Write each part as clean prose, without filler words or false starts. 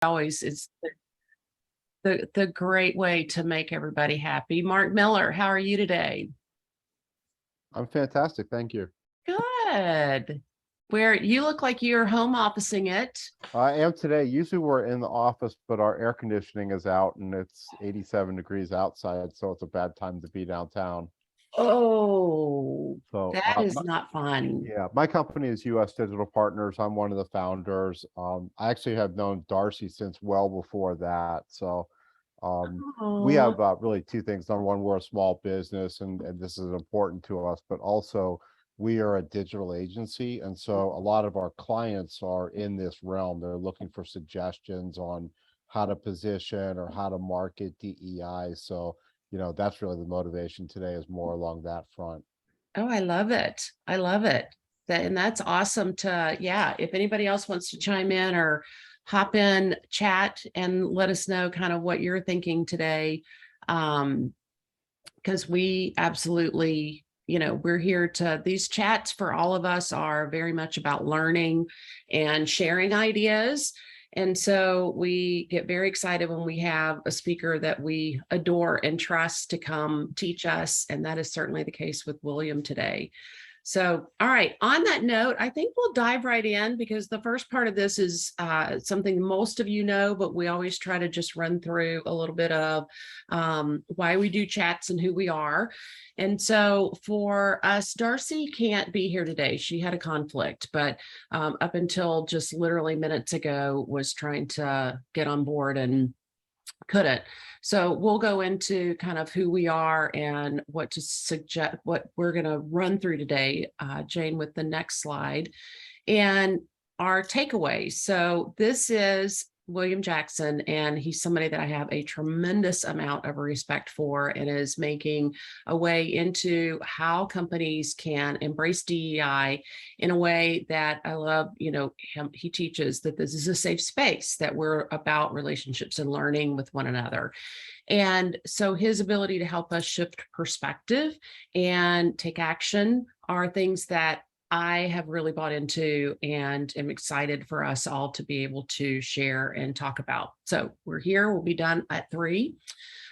always is the great way to make everybody happy. Mark Miller, how are you today? I'm fantastic. Thank you. Good. Where you look like you're home officing it. I am today. Usually we're in the office, but our air conditioning is out and it's 87 degrees outside. So it's a bad time to be downtown. Oh, So, that is not fun. yeah, my company is US Digital Partners. I'm one of the founders. I actually have known Darcy since well before that. So, we Oh, have really two things. Number one, we're a small business and this is important to us, but also we are a digital agency. And so a lot of our clients are in this realm. They're looking for suggestions on how to position or how to market DEI. So, that's really the motivation today, is more along that front. oh, I love it. I love it. And that's awesome to, yeah, if anybody else wants to chime in or hop in, chat and let us know kind of what you're thinking today. Because we absolutely, we're here to, these chats for all of us are very much about learning and sharing ideas. And so we get very excited when we have a speaker that we adore and trust to come teach us. And that is certainly the case with William today. So, all right, on that note, I think we'll dive right in because the first part of this is something most of you know, but we always try to just run through a little bit of why we do chats and who we are. And so for us, Darcy can't be here today. She had a conflict, but up until just literally minutes ago was trying to get on board and couldn't. So we'll go into kind of who we are and what to suggest, what we're going to run through today, Jane, with the next slide and our takeaways. So this is William Jackson, and he's somebody that I have a tremendous amount of respect for and is making a way into how companies can embrace DEI in a way that I love. He teaches that this is a safe space, that we're about relationships and learning with one another. And so his ability to help us shift perspective and take action are things that I have really bought into and am excited for us all to be able to share and talk about. So we're here, we'll be done at 3.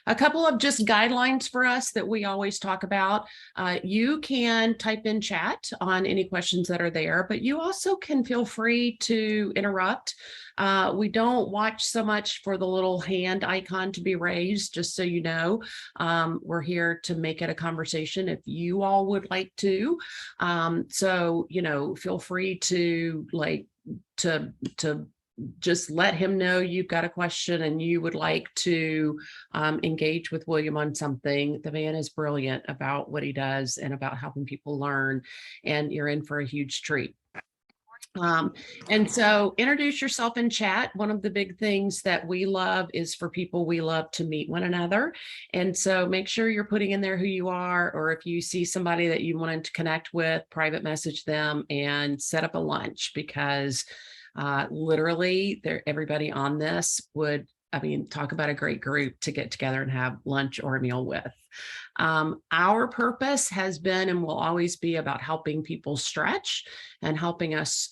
A couple of just guidelines for us that we always talk about. You can type in chat on any questions that are there, but you also can feel free to interrupt. We don't watch so much for the little hand icon to be raised, just so you know. We're here to make it a conversation if you all would like to. So, feel free to just let him know you've got a question and you would like to engage with William on something. The man is brilliant about what he does and about helping people learn, and you're in for a huge treat. And so introduce yourself in chat. One of the big things that we love is for people, we love to meet one another. And so make sure you're putting in there who you are, or if you see somebody that you wanted to connect with, private message them and set up a lunch, because literally everybody on this would, talk about a great group to get together and have lunch or a meal with. Our purpose has been and will always be about helping people stretch and helping us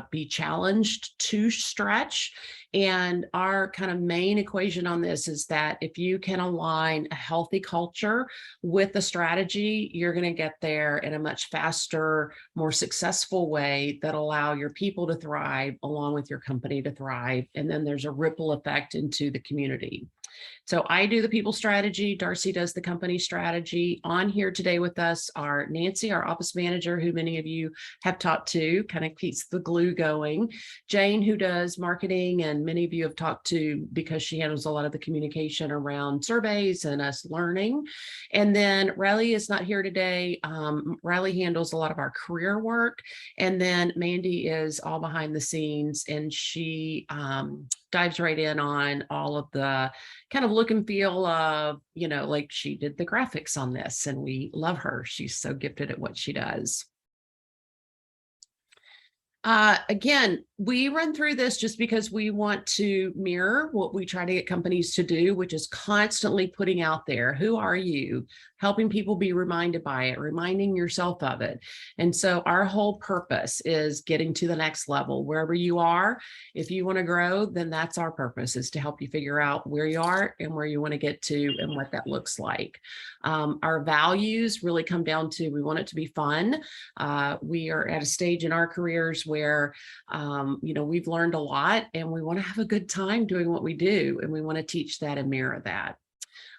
be challenged to stretch. And our kind of main equation on this is that if you can align a healthy culture with a strategy, you're going to get there in a much faster, more successful way that allow your people to thrive along with your company to thrive. And then there's a ripple effect into the community. So I do the people strategy. Darcy does the company strategy. On here today with us are Nancy, our office manager, who many of you have talked to, kind of keeps the glue going. Jane, who does marketing, and many of you have talked to because she handles a lot of the communication around surveys and us learning. And then Riley is not here today. Riley handles a lot of our career work. And then Mandy is all behind the scenes, and she dives right in on all of the kind of look and feel of, like she did the graphics on this, and we love her. She's so gifted at what she does. Again, we run through this just because we want to mirror what we try to get companies to do, which is constantly putting out there, who are you? helping people be reminded by it, reminding yourself of it. And so our whole purpose is getting to the next level. Wherever you are, if you want to grow, then that's our purpose, is to help you figure out where you are and where you want to get to and what that looks like. Our values really come down to, we want it to be fun. We are at a stage in our careers where, we've learned a lot and we want to have a good time doing what we do. And we want to teach that and mirror that.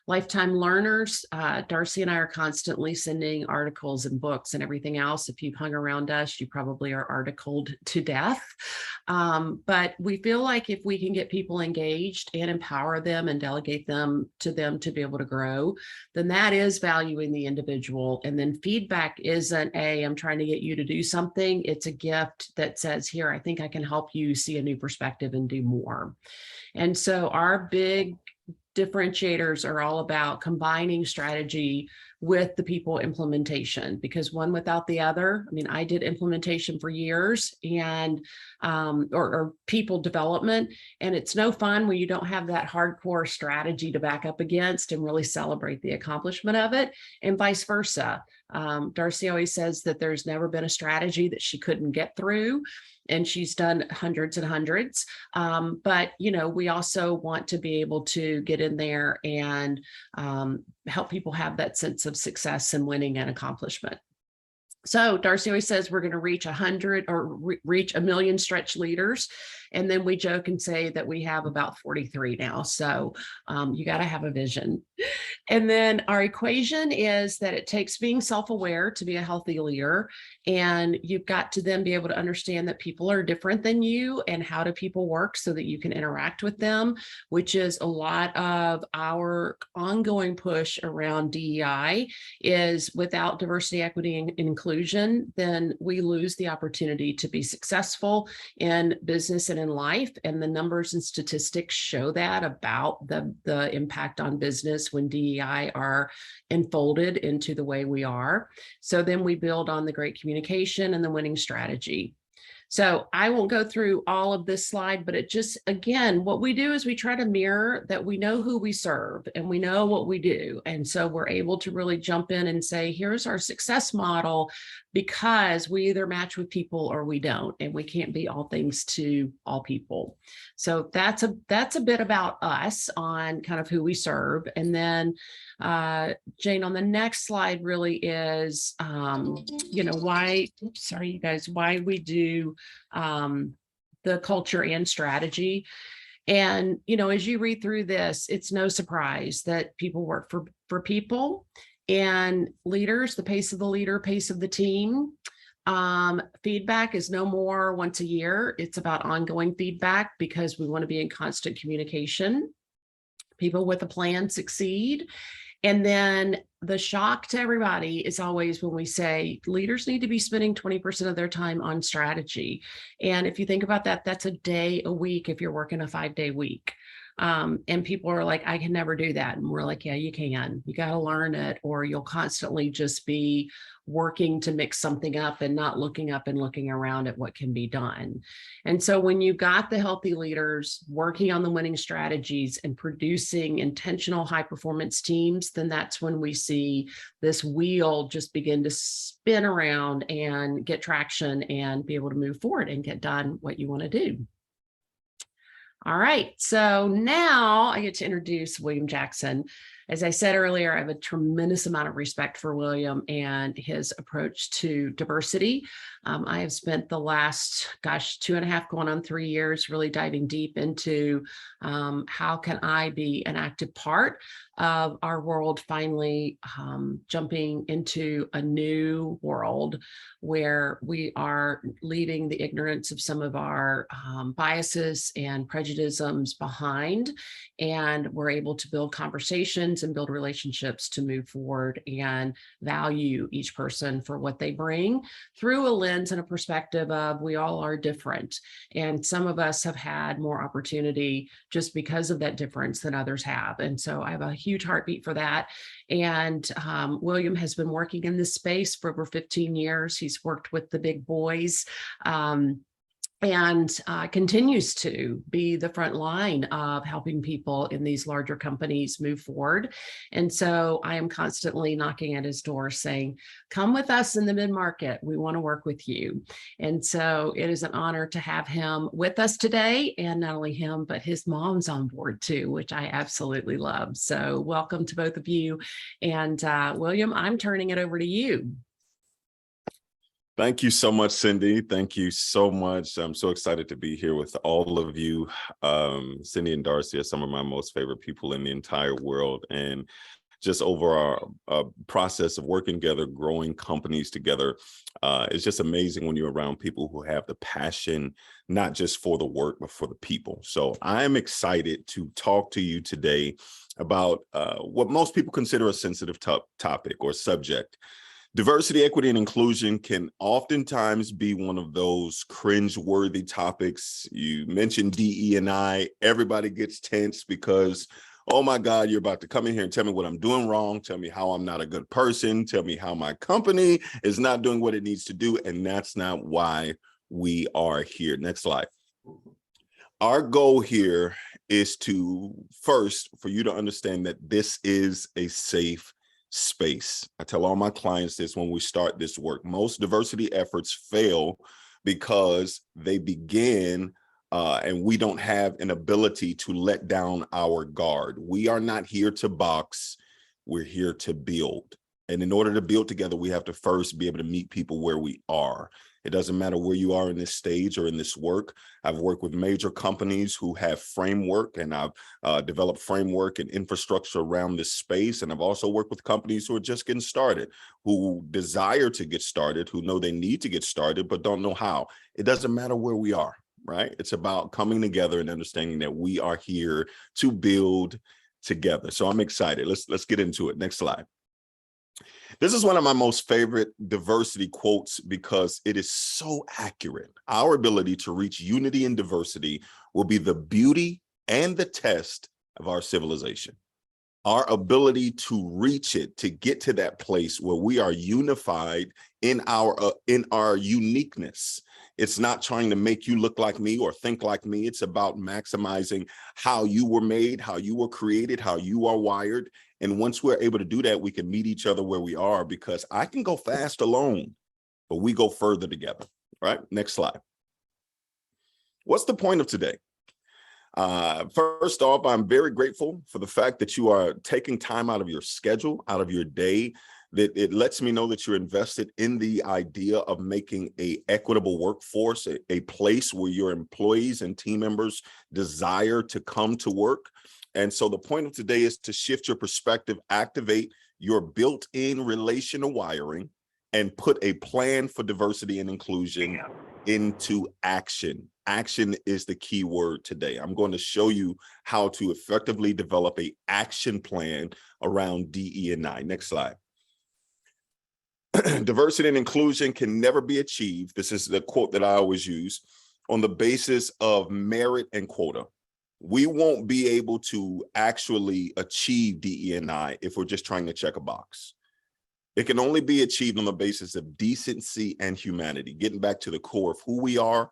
Lifetime learners, Darcy and I are constantly sending articles and books and everything else. If you've hung around us, you probably are articled to death. But we feel like if we can get people engaged and empower them and delegate them to be able to grow, then that is valuing the individual. And then feedback isn't I'm trying to get you to do something. It's a gift that says, here, I think I can help you see a new perspective and do more. And so our big differentiators are all about combining strategy with the people implementation, because one without the other. I mean, I did implementation for years and or people development, and it's no fun when you don't have that hardcore strategy to back up against and really celebrate the accomplishment of it, and vice versa. Darcy always says that there's never been a strategy that she couldn't get through, and she's done hundreds and hundreds. But, we also want to be able to get in there and help people have that sense of success and winning and accomplishment. So Darcy always says we're going to reach 100 or reach 1 million stretch leaders. And then we joke and say that we have about 43 now. So you got to have a vision. And then our equation is that it takes being self-aware to be a healthy leader. And you've got to then be able to understand that people are different than you, and how do people work so that you can interact with them, which is a lot of our ongoing push around DEI. Is without diversity, equity, and inclusion, then we lose the opportunity to be successful in business and in life. And the numbers and statistics show that about the impact on business when DEI are enfolded into the way we are. So then we build on the great communication and the winning strategy. So I won't go through all of this slide, but it just, again, what we do is we try to mirror that we know who we serve and we know what we do. And so we're able to really jump in and say, here's our success model, because we either match with people or we don't, and we can't be all things to all people. So that's a bit about us on kind of who we serve. And then Jane, on the next slide really is, why we do the culture and strategy. And, as you read through this, it's no surprise that people work for people, and leaders, the pace of the leader, pace of the team. Feedback is no more once a year. It's about ongoing feedback, because we want to be in constant communication. People with a plan succeed. And then the shock to everybody is always when we say leaders need to be spending 20% of their time on strategy. And if you think about that, that's a day a week if you're working a 5-day week. And people are like, I can never do that. And we're like, yeah, you can. You got to learn it, or you'll constantly just be working to mix something up and not looking up and looking around at what can be done. And so when you got the healthy leaders working on the winning strategies and producing intentional high performance teams, then that's when we see this wheel just begin to spin around and get traction and be able to move forward and get done what you want to do. All right, so now I get to introduce William Jackson. As I said earlier, I have a tremendous amount of respect for William and his approach to diversity. I have spent the last, 2.5 going on 3 years really diving deep into how can I be an active part of our world finally jumping into a new world where we are leaving the ignorance of some of our biases and prejudices behind, and we're able to build conversations and build relationships to move forward and value each person for what they bring through a lens and a perspective of we all are different. And some of us have had more opportunity just because of that difference than others have. And so I have a huge heartbeat for that. And William has been working in this space for over 15 years. He's worked with the big boys. and continues to be the front line of helping people in these larger companies move forward. And so I am constantly knocking at his door saying, come with us in the mid-market. We want to work with you. And so it is an honor to have him with us today. And not only him, but his mom's on board too, which I absolutely love. So welcome to both of you. And William, I'm turning it over to you. Thank you so much, Cindy. Thank you so much. I'm so excited to be here with all of you. Cindy and Darcy are some of my most favorite people in the entire world. And just over our process of working together, growing companies together, it's just amazing when you're around people who have the passion, not just for the work, but for the people. So I'm excited to talk to you today about what most people consider a sensitive topic or subject. Diversity, equity, and inclusion can oftentimes be one of those cringe-worthy topics. You mentioned DE&I, everybody gets tense because, oh my God, you're about to come in here and tell me what I'm doing wrong, tell me how I'm not a good person, tell me how my company is not doing what it needs to do, and that's not why we are here. Next slide. Our goal here is to, first, for you to understand that this is a safe space. I tell all my clients this when we start this work. Most diversity efforts fail because they begin and we don't have an ability to let down our guard. We are not here to box. We're here to build. And in order to build together, we have to first be able to meet people where we are. It doesn't matter where you are in this stage or in this work. I've worked with major companies who have framework, and I've developed framework and infrastructure around this space. And I've also worked with companies who are just getting started, who desire to get started, who know they need to get started, but don't know how. It doesn't matter where we are, right? It's about coming together and understanding that we are here to build together. So I'm excited. Let's get into it. Next slide. This is one of my most favorite diversity quotes because it is so accurate. Our ability to reach unity and diversity will be the beauty and the test of our civilization. Our ability to reach it, to get to that place where we are unified in our uniqueness. It's not trying to make you look like me or think like me. It's about maximizing how you were made, how you were created, how you are wired. And once we're able to do that, we can meet each other where we are, because I can go fast alone, but we go further together. All right, next slide. What's the point of today? First off, I'm very grateful for the fact that you are taking time out of your schedule, out of your day, that it lets me know that you're invested in the idea of making an equitable workforce, a place where your employees and team members desire to come to work. And so the point of today is to shift your perspective, activate your built-in relational wiring, and put a plan for diversity and inclusion into action. Action is the key word today. I'm going to show you how to effectively develop an action plan around DE&I. Next slide. Diversity and inclusion can never be achieved. This is the quote that I always use, on the basis of merit and quota. We won't be able to actually achieve DE&I if we're just trying to check a box. It can only be achieved on the basis of decency and humanity, getting back to the core of who we are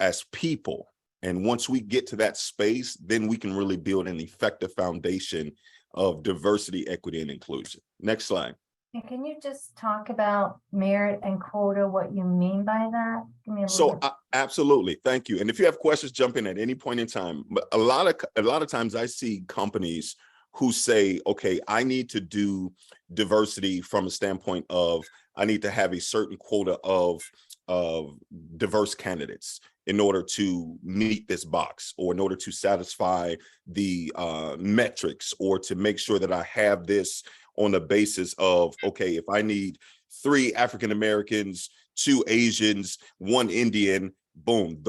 as people. And once we get to that space, then we can really build an effective foundation of diversity, equity, and inclusion. Next slide. And can you just talk about merit and quota, what you mean by that? Give me a So absolutely, thank you. And if you have questions, jump in at any point in time. But a lot of times I see companies who say, okay, I need to do diversity from a standpoint of I need to have a certain quota of diverse candidates in order to meet this box, or in order to satisfy the metrics, or to make sure that I have this on the basis of, okay, if I need 3 African Americans, 2 Asians, 1 Indian, boom,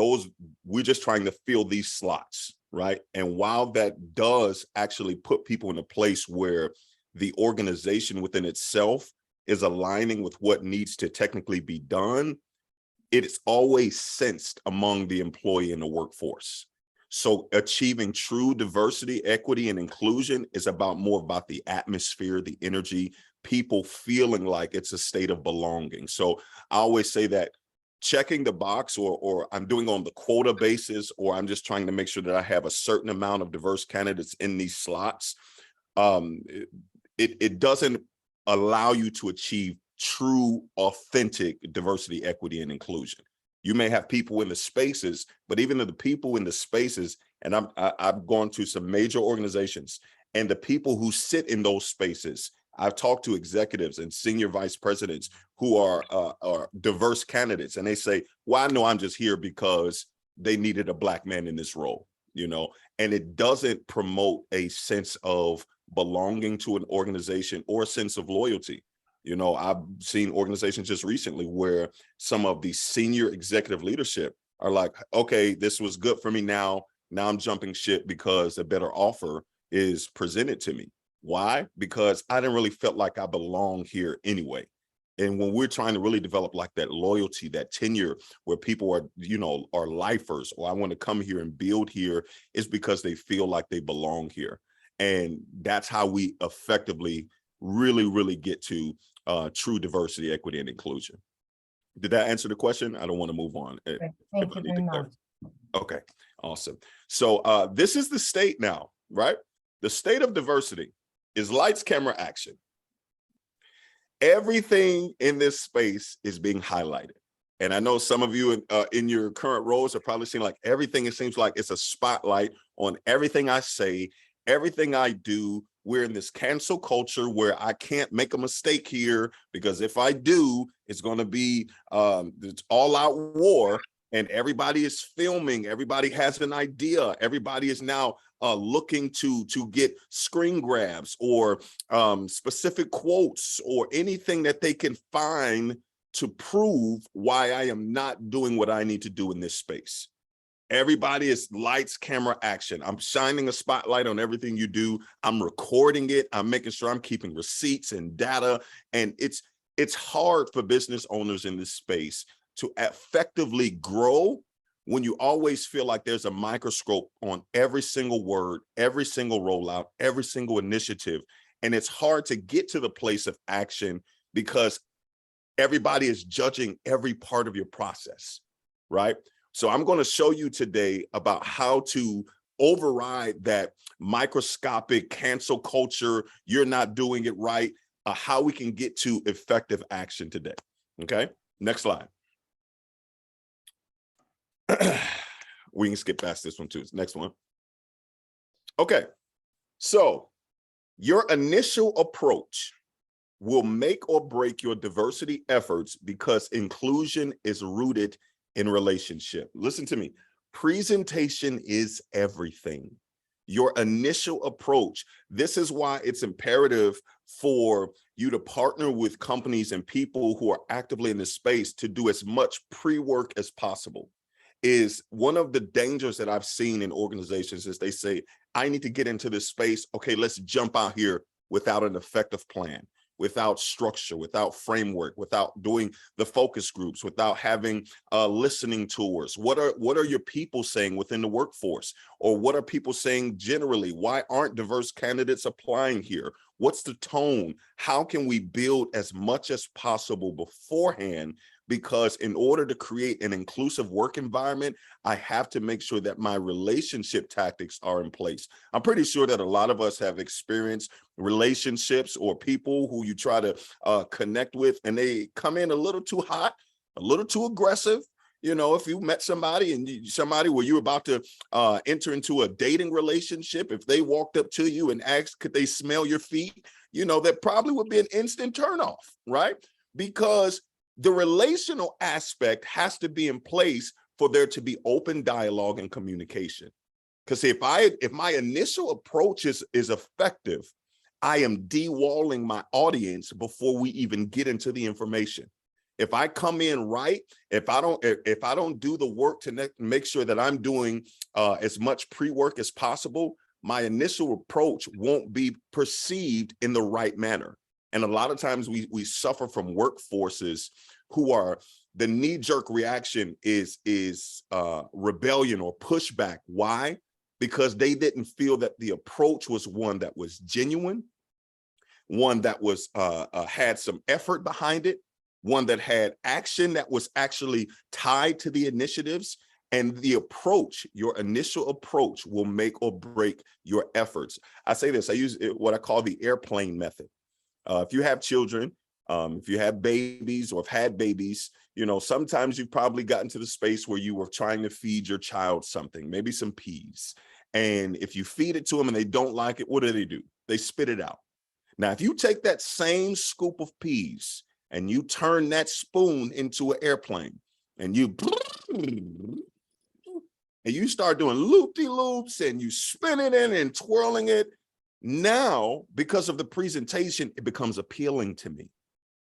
we're just trying to fill these slots, right? And while that does actually put people in a place where the organization within itself is aligning with what needs to technically be done, it is always sensed among the employee in the workforce. So achieving true diversity, equity, and inclusion is more about the atmosphere, the energy, people feeling like it's a state of belonging. So I always say that checking the box, or I'm doing on the quota basis, or I'm just trying to make sure that I have a certain amount of diverse candidates in these slots, it doesn't allow you to achieve true, authentic diversity, equity, and inclusion. You may have people in the spaces, but even the people in the spaces, and I've gone to some major organizations, and the people who sit in those spaces, I've talked to executives and senior vice presidents who are diverse candidates, and they say, well, I know I'm just here because they needed a Black man in this role, you know, and it doesn't promote a sense of belonging to an organization or a sense of loyalty. You know, I've seen organizations just recently where some of the senior executive leadership are like, okay, this was good for me now I'm jumping ship because a better offer is presented to me. Why? Because I didn't really felt like I belong here anyway. And when we're trying to really develop like that loyalty, that tenure where people are, you know, are lifers, or I want to come here and build here, is because they feel like they belong here. And that's how we effectively really get to true diversity, equity, and inclusion. Did that answer the question? I don't want to move on. Thank you very much. Okay, awesome. So this is the state now, right? The state of diversity is lights, camera, action. Everything in this space is being highlighted. And I know some of you in your current roles are probably seeing like everything, it seems like it's a spotlight on everything I say, everything I do. We're in this cancel culture where I can't make a mistake here, because if I do, it's going to be it's all out war, and everybody is filming. Everybody has an idea. Everybody is now looking to get screen grabs or specific quotes or anything that they can find to prove why I am not doing what I need to do in this space. Everybody is lights, camera, action. I'm shining a spotlight on everything you do. I'm recording it. I'm making sure I'm keeping receipts and data. And it's hard for business owners in this space to effectively grow when you always feel like there's a microscope on every single word, every single rollout, every single initiative. And it's hard to get to the place of action because everybody is judging every part of your process, right? So I'm going to show you today about how to override that microscopic cancel culture, you're not doing it right, how we can get to effective action today. Okay, next slide. We can skip past this one too. Next one. Okay, so your initial approach will make or break your diversity efforts because inclusion is rooted in relationship. Listen to me. Presentation is everything. Your initial approach. This is why it's imperative for you to partner with companies and people who are actively in this space to do as much pre-work as possible. Is one of the dangers that I've seen in organizations is they say, I need to get into this space. Okay, let's jump out here without an effective plan, without structure, without framework, without doing the focus groups, without having listening tours. What are your people saying within the workforce? Or what are people saying generally? Why aren't diverse candidates applying here? What's the tone? How can we build as much as possible beforehand? Because in order to create an inclusive work environment, I have to make sure that my relationship tactics are in place. I'm pretty sure that a lot of us have experienced relationships or people who you try to connect with, and they come in a little too hot, a little too aggressive. You know, if you met somebody and somebody where you're about to enter into a dating relationship, if they walked up to you and asked, could they smell your feet? You know, that probably would be an instant turnoff, right? Because the relational aspect has to be in place for there to be open dialogue and communication. Because if my initial approach is effective, I am de-walling my audience before we even get into the information. If I come in right, if I don't do the work to make sure that I'm doing as much pre-work as possible, my initial approach won't be perceived in the right manner. And a lot of times we suffer from workforces who are, the knee-jerk reaction is rebellion or pushback. Why? Because they didn't feel that the approach was one that was genuine, one that was had some effort behind it. one that had action that was actually tied to the initiatives, and the approach, your initial approach will make or break your efforts. I say this, I use what I call the airplane method. If you have children, if you have babies or have had babies, you know, sometimes you've probably gotten to the space where you were trying to feed your child something, maybe some peas. And if you feed it to them and they don't like it, what do? They spit it out. Now, if you take that same scoop of peas and you turn that spoon into an airplane and you start doing loop-de-loops and you spin it in and twirling it, now, because of the presentation, it becomes appealing to me.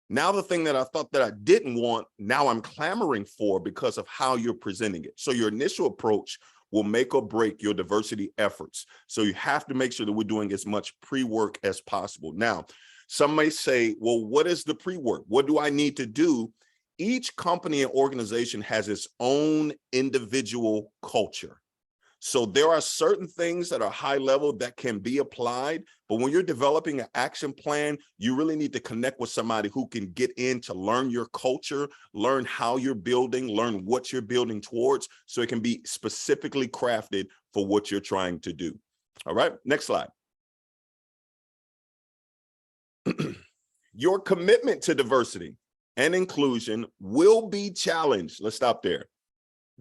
Now, the thing that I thought that I didn't want, now I'm clamoring for because of how you're presenting it. So your initial approach will make or break your diversity efforts. So you have to make sure that we're doing as much pre-work as possible. Now, some may say, well, what is the pre-work? What do I need to do? Each company and organization has its own individual culture. So there are certain things that are high level that can be applied, but when you're developing an action plan, you really need to connect with somebody who can get in to learn your culture, learn how you're building, learn what you're building towards, so it can be specifically crafted for what you're trying to do. All right, next slide. Your commitment to diversity and inclusion will be challenged. Let's stop there.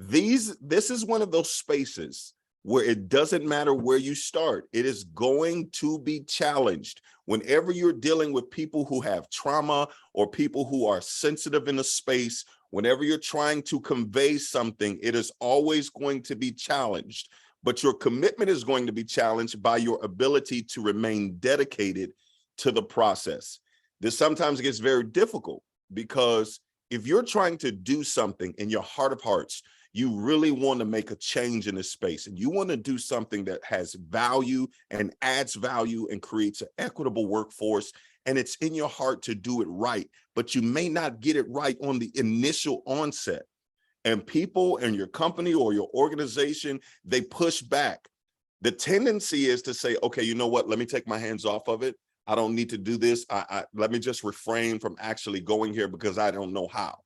This is one of those spaces where it doesn't matter where you start. It is going to be challenged. Whenever you're dealing with people who have trauma or people who are sensitive in a space, whenever you're trying to convey something, it is always going to be challenged. But your commitment is going to be challenged by your ability to remain dedicated to the process. This sometimes gets very difficult because if you're trying to do something in your heart of hearts, you really want to make a change in this space and you want to do something that has value and adds value and creates an equitable workforce, and it's in your heart to do it right, but you may not get it right on the initial onset. And people in your company or your organization, they push back. The tendency is to say, okay, you know what, let me take my hands off of it. I don't need to do this. Let me just refrain from actually going here because I don't know how.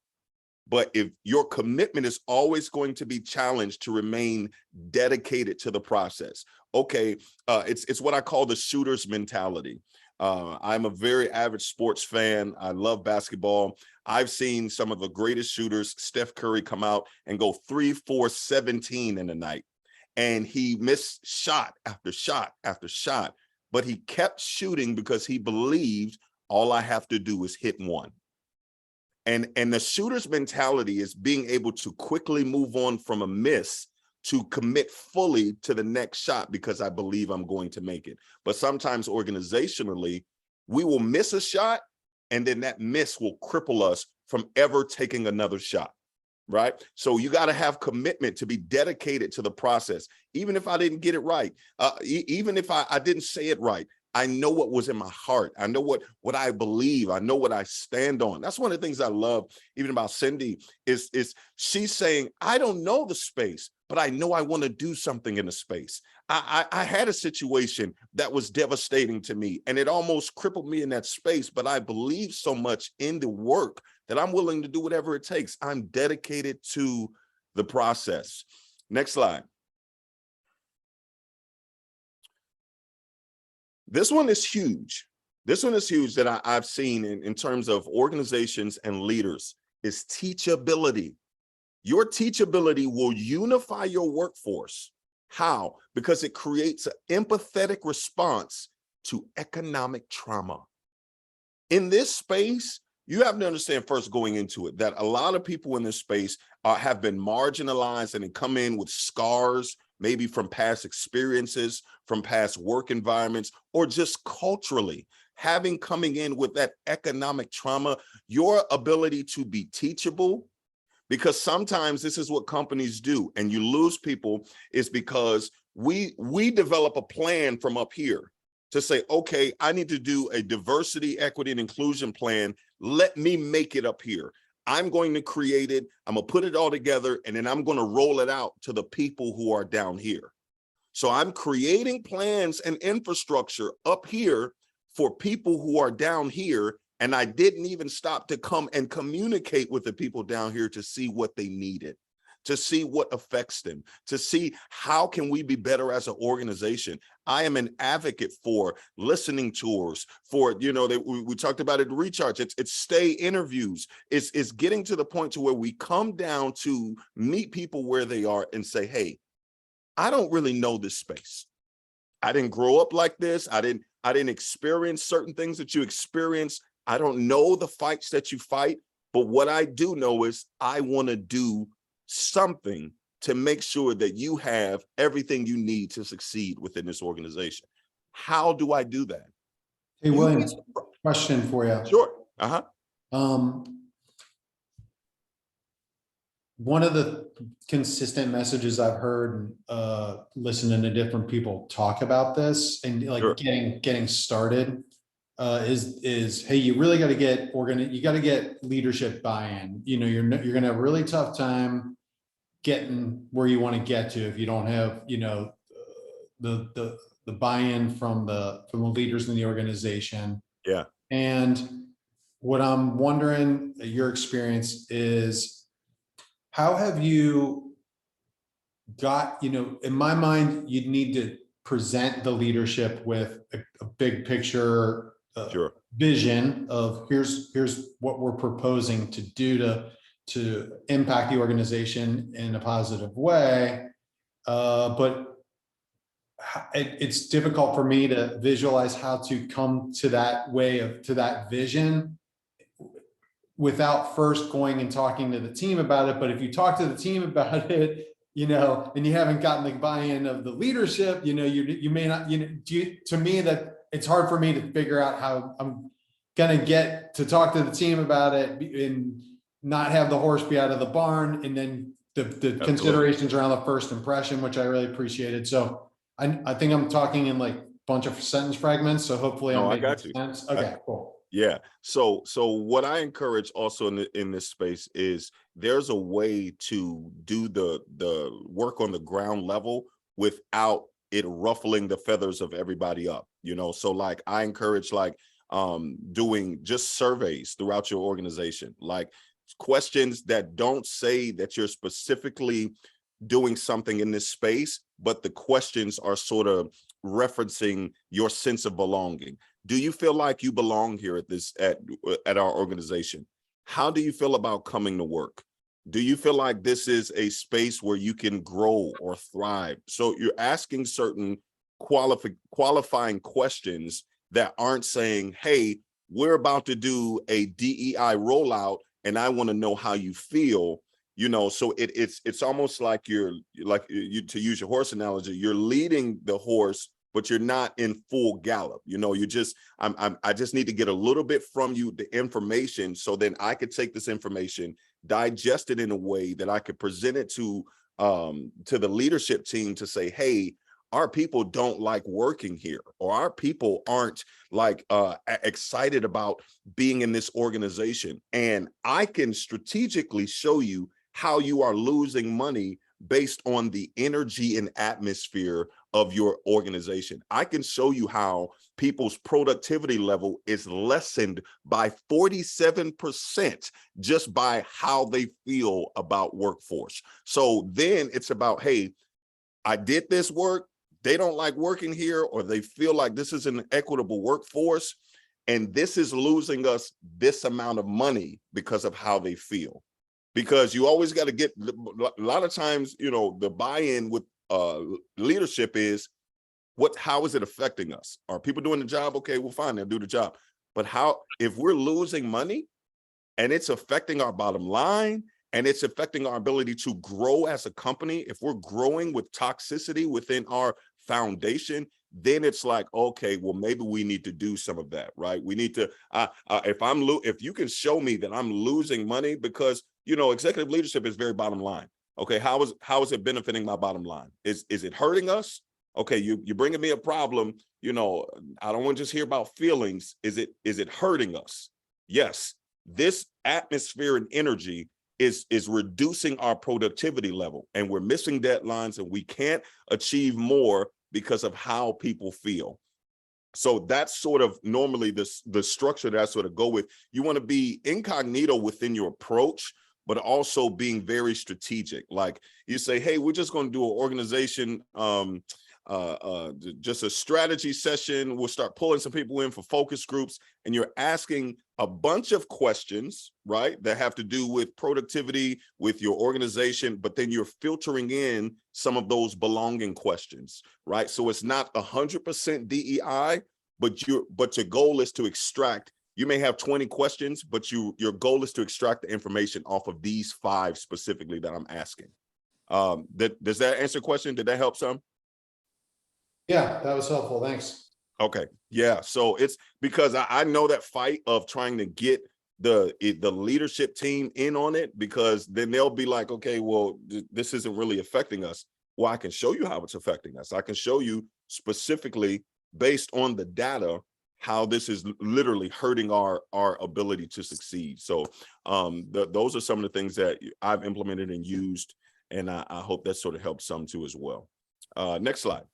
But if your commitment is always going to be challenged to remain dedicated to the process, okay, it's what I call the shooter's mentality. I'm a very avid sports fan. I love basketball. I've seen some of the greatest shooters, Steph Curry, come out and go 3, 4, 17 in a night. And he missed shot after shot after shot, but he kept shooting because he believed all I have to do is hit one. And the shooter's mentality is being able to quickly move on from a miss to commit fully to the next shot because I believe I'm going to make it. But sometimes organizationally, we will miss a shot and then that miss will cripple us from ever taking another shot, right? So you got to have commitment to be dedicated to the process. Even if I didn't get it right, even if I didn't say it right, I know what was in my heart. I know what I believe. I know what I stand on. That's one of the things I love even about Cindy is she's saying, I don't know the space, but I know I want to do something in the space. I had a situation that was devastating to me and it almost crippled me in that space, but I believe so much in the work that I'm willing to do whatever it takes. I'm dedicated to the process. Next slide. This one is huge. This one is huge that I've seen in terms of organizations and leaders is teachability. Your teachability will unify your workforce. How? Because it creates an empathetic response to economic trauma. In this space, you have to understand first going into it that a lot of people in this space have been marginalized and they come in with scars, maybe from past experiences, from past work environments, or just culturally coming in with that economic trauma. Your ability to be teachable, because sometimes this is what companies do and you lose people, is because we develop a plan from up here to say, okay, I need to do a diversity, equity, and inclusion plan. Let me make it up here. I'm going to create it. I'm going to put it all together, and then I'm going to roll it out to the people who are down here. So I'm creating plans and infrastructure up here for people who are down here, And I didn't even stop to come and communicate with the people down here to see what they needed, to see what affects them, to see how can we be better as an organization. I am an advocate for listening tours, for, you know, that we talked about it, recharge, it's stay interviews, it's getting to the point to where we come down to meet people where they are and say, hey, I don't really know this space. I didn't grow up like this. I didn't experience certain things that you experience. I don't know the fights that you fight, but what I do know is I want to do something to make sure that you have everything you need to succeed within this organization. How do I do that? Hey, William, question for you. Sure. One of the consistent messages I've heard, listening to different people talk about this and like Sure. getting started, is hey, you really got to get you got to get leadership buy-in. You know, you're going to have a really tough time getting where you want to get to if you don't have, you know, the buy-in from the leaders in the organization. Yeah. And what I'm wondering, your experience is, how have you got, you know, in my mind, you'd need to present the leadership with a big picture Sure. vision of here's what we're proposing to do to impact the organization in a positive way. But it's difficult for me to visualize how to come to that to that vision without first going and talking to the team about it. But if you talk to the team about it, you know, and you haven't gotten the buy-in of the leadership, you know, you may not, you know, to me, that it's hard for me to figure out how I'm going to get to talk to the team about it and not have the horse be out of the barn. And then the considerations around the first impression, which I really appreciated. So I think I'm talking in like a bunch of sentence fragments. So hopefully I'm making sense. Okay, cool. Yeah. So what I encourage also in this space is there's a way to do the work on the ground level without it ruffling the feathers of everybody up, you know? So like I encourage like doing just surveys throughout your organization, like questions that don't say that you're specifically doing something in this space, but the questions are sort of referencing your sense of belonging. Do you feel like you belong here at our organization? How do you feel about coming to work? Do you feel like this is a space where you can grow or thrive? So you're asking certain qualifying questions that aren't saying, hey, we're about to do a DEI rollout and I want to know how you feel. You know, so it's almost like to use your horse analogy, you're leading the horse, but you're not in full gallop. You know, I just need to get a little bit from you, the information, so then I could take this information, digest it in a way that I could present it to the leadership team to say, hey, our people don't like working here, or our people aren't like excited about being in this organization. And I can strategically show you how you are losing money based on the energy and atmosphere of your organization. I can show you how people's productivity level is lessened by 47% just by how they feel about workforce. So then it's about, hey, I did this work, they don't like working here, or they feel like this is an equitable workforce, and this is losing us this amount of money because of how they feel. Because you always got to get, a lot of times, you know, the buy-in with leadership is how is it affecting us? Are people doing the job? Okay, well, fine, they'll do the job. But if we're losing money and it's affecting our bottom line and it's affecting our ability to grow as a company, if we're growing with toxicity within our foundation, then it's like, okay, well, maybe we need to do some of that, right? We need to, if you can show me that I'm losing money because, you know, executive leadership is very bottom line. Okay, how is it benefiting my bottom line? Is it hurting us? Okay, you're bringing me a problem. You know, I don't want to just hear about feelings. Is it hurting us? Yes, this atmosphere and energy is reducing our productivity level, and we're missing deadlines, and we can't achieve more because of how people feel. So that's sort of normally the structure that I sort of go with. You want to be incognito within your approach, but also being very strategic. Like you say, hey, we're just going to do an organization, just a strategy session. We'll start pulling some people in for focus groups, and you're asking a bunch of questions, right, that have to do with productivity, with your organization, but then you're filtering in some of those belonging questions, right? So it's not 100% DEI, but your goal is to extract. You may have 20 questions, but your goal is to extract the information off of these 5 specifically that I'm asking. Does that answer the question? Did that help some? Yeah, that was helpful. Thanks. Okay. Yeah. So it's because I know that fight of trying to get the leadership team in on it, because then they'll be like, okay, well, this isn't really affecting us. Well, I can show you how it's affecting us. I can show you specifically based on the data how this is literally hurting our ability to succeed. So those are some of the things that I've implemented and used, and I hope that sort of helps some too as well. Next slide.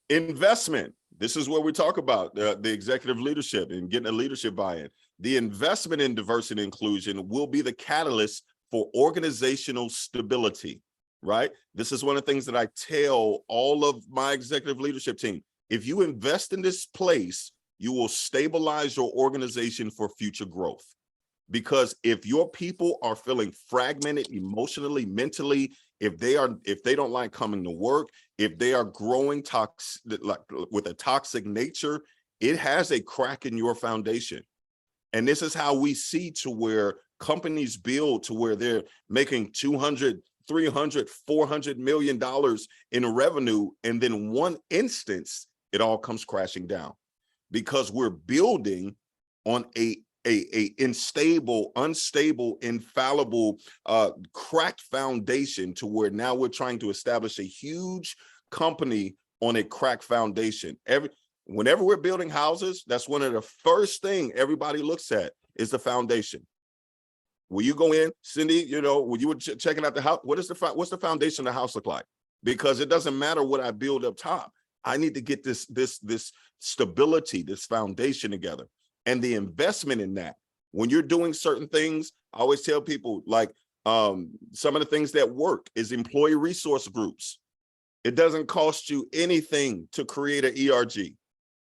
Investment. This is where we talk about the executive leadership and getting a leadership buy-in. The investment in diversity and inclusion will be the catalyst for organizational stability, right? This is one of the things that I tell all of my executive leadership team. If you invest in this place, you will stabilize your organization for future growth. Because if your people are feeling fragmented emotionally, mentally, if they don't like coming to work, if they are growing with a toxic nature, it has a crack in your foundation. And this is how we see to where companies build to where they're making 200, 300, 400 million dollars in revenue. And then one instance, it all comes crashing down because we're building on a unstable, infallible, cracked foundation to where now we're trying to establish a huge company on a cracked foundation. Whenever we're building houses, that's one of the first thing everybody looks at is the foundation. Will you go in, Cindy, when you were checking out the house, what's the foundation of the house look like? Because it doesn't matter what I build up top. I need to get this stability, this foundation together. And the investment in that, when you're doing certain things, I always tell people, like, some of the things that work is employee resource groups. It doesn't cost you anything to create an ERG.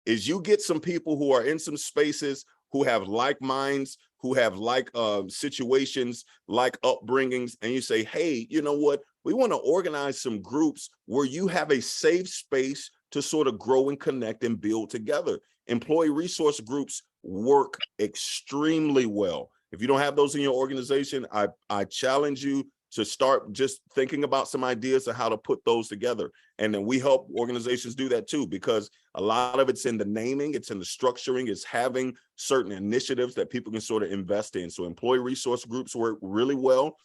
Is you get some people who are in some spaces who have like minds, who have like situations, like upbringings, and you say, hey, you know what? We want to organize some groups where you have a safe space to sort of grow and connect and build together. Employee resource groups work extremely well. If you don't have those in your organization, I challenge you to start just thinking about some ideas of how to put those together. And then we help organizations do that too, because a lot of it's in the naming, it's in the structuring, it's having certain initiatives that people can sort of invest in. So employee resource groups work really well.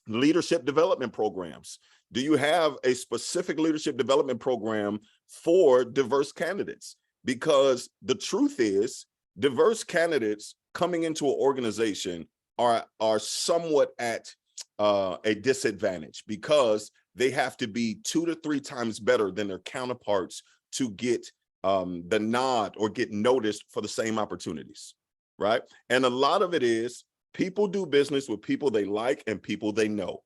Leadership development programs. Do you have a specific leadership development program for diverse candidates? Because the truth is, diverse candidates coming into an organization are somewhat at a disadvantage because they have to be 2 to 3 times better than their counterparts to get the nod or get noticed for the same opportunities, right? And a lot of it is people do business with people they like and people they know.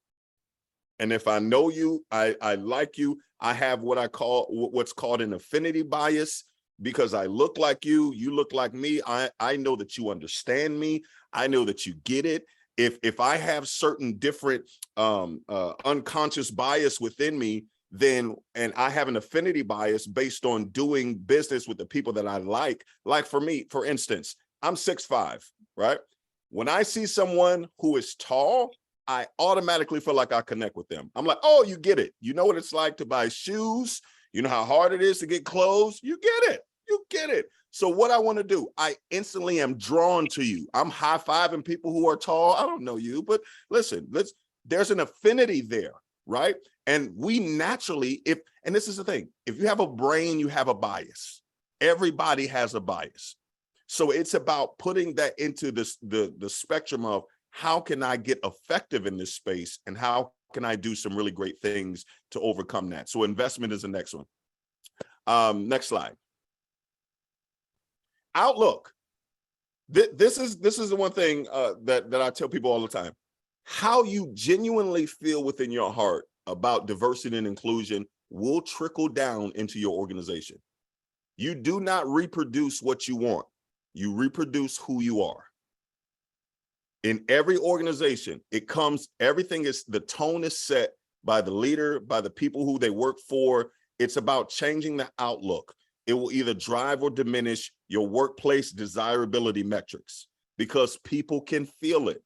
And if I know you, I like you, I have what's called an affinity bias. Because I look like you, you look like me, I know that you understand me, I know that you get it. If I have certain different unconscious bias within me, then, and I have an affinity bias based on doing business with the people that I like for me, for instance, I'm 6'5", right? When I see someone who is tall, I automatically feel like I connect with them. I'm like, oh, you get it. You know what it's like to buy shoes. You know how hard it is to get clothes. You get it. You get it. So what I want to do, I instantly am drawn to you. I'm high-fiving people who are tall. I don't know you, but listen, there's an affinity there, right? And we naturally, and this is the thing, if you have a brain, you have a bias. Everybody has a bias. So it's about putting that into the spectrum of how can I get effective in this space and how can I do some really great things to overcome that? So investment is the next one. Next slide. Outlook. This is the one thing that I tell people all the time. How you genuinely feel within your heart about diversity and inclusion will trickle down into your organization. You do not reproduce what you want. You reproduce who you are. In every organization, everything is, the tone is set by the leader, by the people who they work for. It's about changing the outlook. It will either drive or diminish your workplace desirability metrics because people can feel it.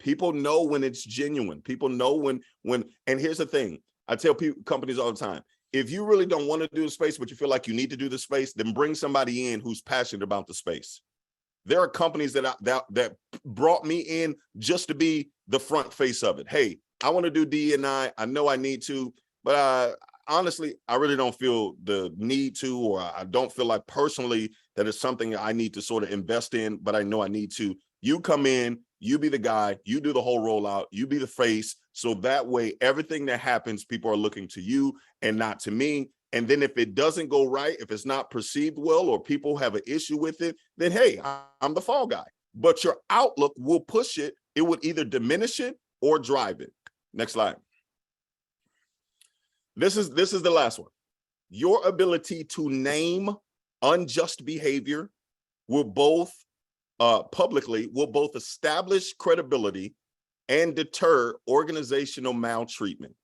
People know when it's genuine. People know when, and here's the thing. I tell people, companies all the time, if you really don't want to do the space, but you feel like you need to do the space, then bring somebody in who's passionate about the space. There are companies that brought me in just to be the front face of it. Hey, I want to do DEI. I know I need to, but honestly, I really don't feel the need to, or I don't feel like personally that it's something I need to sort of invest in, but I know I need to. You come in, you be the guy, you do the whole rollout, you be the face. So that way, everything that happens, people are looking to you and not to me. And then if it doesn't go right, if it's not perceived well, or people have an issue with it, then hey, I'm the fall guy. But your outlook will push it. It would either diminish it or drive it. Next slide. This is the last one. Your ability to name unjust behavior will both publicly will both establish credibility and deter organizational maltreatment.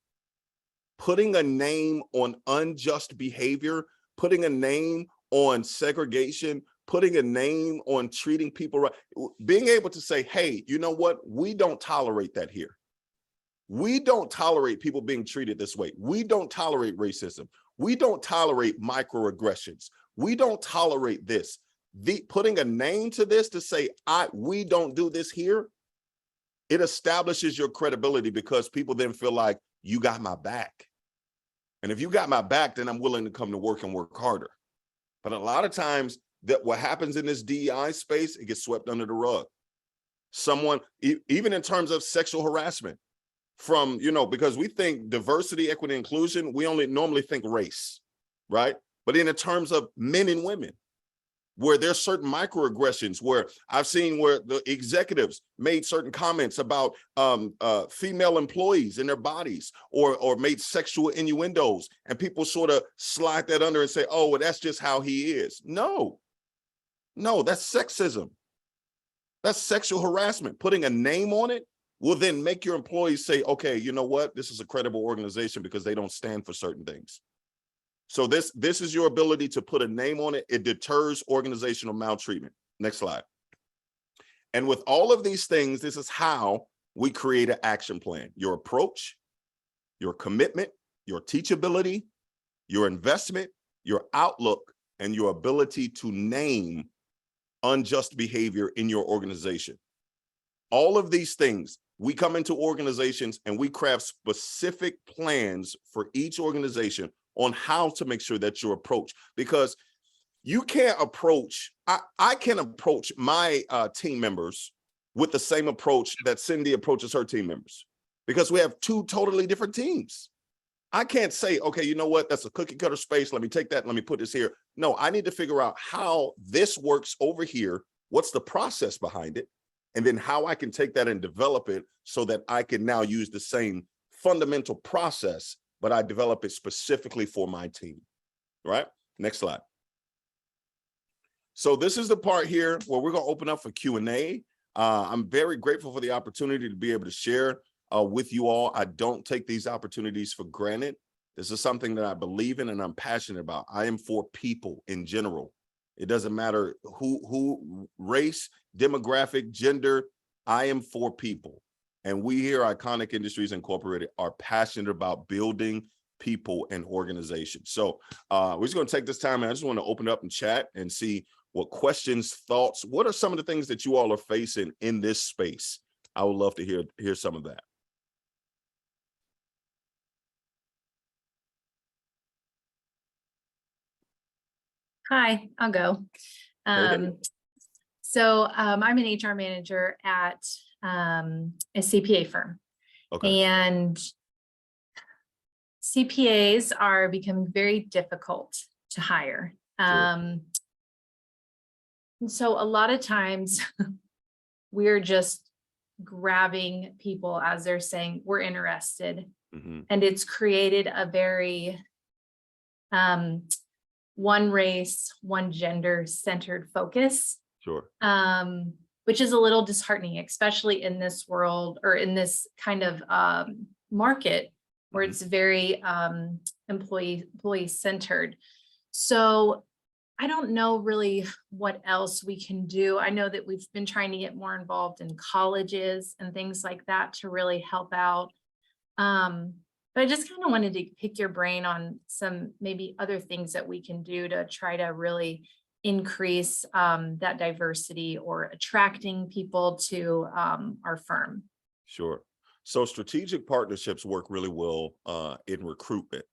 Putting a name on unjust behavior, putting a name on segregation, putting a name on treating people right, being able to say, hey, you know what? We don't tolerate that here. We don't tolerate people being treated this way. We don't tolerate racism. We don't tolerate microaggressions. We don't tolerate this. Putting a name to this to say, we don't do this here, it establishes your credibility because people then feel like you got my back. And if you got my back, then I'm willing to come to work and work harder. But a lot of times that what happens in this DEI space, it gets swept under the rug. Someone, even in terms of sexual harassment, from, because we think diversity, equity, inclusion, we only normally think race, right? But in terms of men and women, where there's certain microaggressions, where I've seen where the executives made certain comments about female employees and their bodies, or made sexual innuendos, and people sort of slide that under and say, oh, well, that's just how he is. No, that's sexism. That's sexual harassment. Putting a name on it will then make your employees say, okay, you know what? This is a credible organization because they don't stand for certain things. So this is your ability to put a name on it. It deters organizational maltreatment. Next slide. And with all of these things, this is how we create an action plan. Your approach, your commitment, your teachability, your investment, your outlook, and your ability to name unjust behavior in your organization. All of these things, we come into organizations and we craft specific plans for each organization on how to make sure that your approach, because you can't approach, I can approach my team members with the same approach that Cindy approaches her team members, because we have two totally different teams. I can't say, okay, you know what, that's a cookie cutter space. Let me take that, let me put this here. No, I need to figure out how this works over here. What's the process behind it? And then how I can take that and develop it so that I can now use the same fundamental process, but I develop it specifically for my team, right? Next slide. So this is the part here where we're gonna open up for Q&A. I'm very grateful for the opportunity to be able to share with you all. I don't take these opportunities for granted. This is something that I believe in and I'm passionate about. I am for people in general. It doesn't matter who, race, demographic, gender, I am for people. And we here at Iconic Industries Incorporated are passionate about building people and organizations. So we're just going to take this time and I just want to open up and chat and see what questions, thoughts, what are some of the things that you all are facing in this space? I would love to hear some of that. Hi, I'll go. So I'm an HR manager at a CPA firm. Okay. And CPAs are becoming very difficult to hire. Sure. And so a lot of times we're just grabbing people as they're saying we're interested, Mhm. and it's created a very one race, one gender centered focus, Sure. which is a little disheartening, especially in this world or in this kind of market where Mhm. it's very employee centered. So I don't know really what else we can do. I know that we've been trying to get more involved in colleges and things like that to really help out. But I just kind of wanted to pick your brain on some maybe other things that we can do to try to really increase that diversity or attracting people to our firm. Sure. So strategic partnerships work really well in recruitment,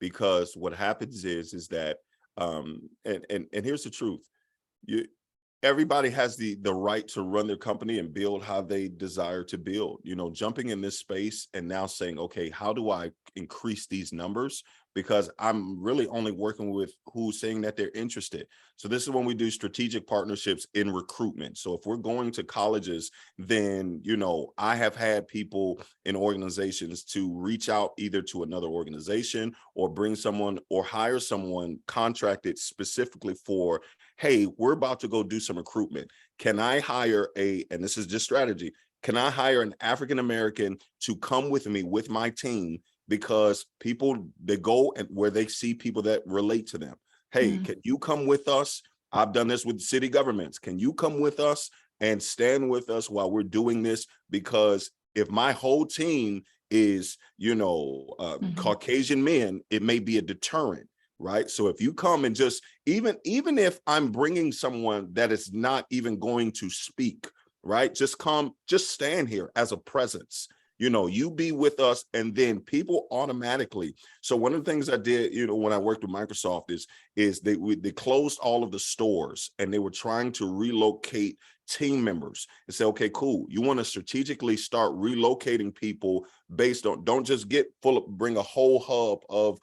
because what happens is that and here's the truth. You Everybody has the right to run their company and build how they desire to build. Jumping in this space and now saying, okay, how do I increase these numbers? Because I'm really only working with who's saying that they're interested. So this is when we do strategic partnerships in recruitment. So if we're going to colleges, then I have had people in organizations to reach out either to another organization or bring someone or hire someone contracted specifically for, hey, we're about to go do some recruitment. Can I hire and this is just strategy, can I hire an African-American to come with me with my team? Because people, they go and where they see people that relate to them. Hey, Mhm. can you come with us? I've done this with city governments. Can you come with us and stand with us while we're doing this? Because if my whole team is, Mhm. Caucasian men, it may be a deterrent. Right. So if you come and just even if I'm bringing someone that is not even going to speak, right, just come, just stand here as a presence. You be with us, and then people automatically. So one of the things I did, when I worked with Microsoft is they closed all of the stores, and they were trying to relocate team members and say, okay, cool. You want to strategically start relocating people based on, don't just bring a whole hub of,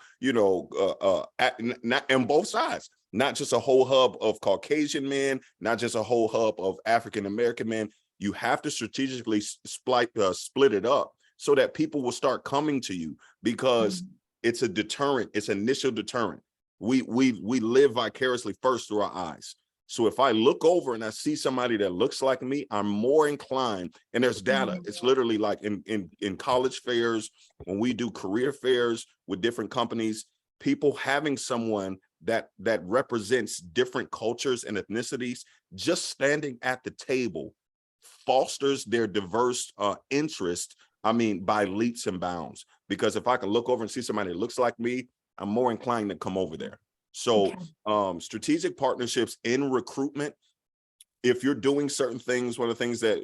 not on both sides, not just a whole hub of Caucasian men, not just a whole hub of African-American men. You have to strategically split it up so that people will start coming to you, because it's a deterrent. It's initial deterrent. We live vicariously first through our eyes. So if I look over and I see somebody that looks like me, I'm more inclined. And there's data. It's literally like in college fairs, when we do career fairs with different companies, people having someone that represents different cultures and ethnicities, just standing at the table fosters their diverse interest, by leaps and bounds. Because if I can look over and see somebody that looks like me, I'm more inclined to come over there. So strategic partnerships in recruitment, if you're doing certain things, one of the things that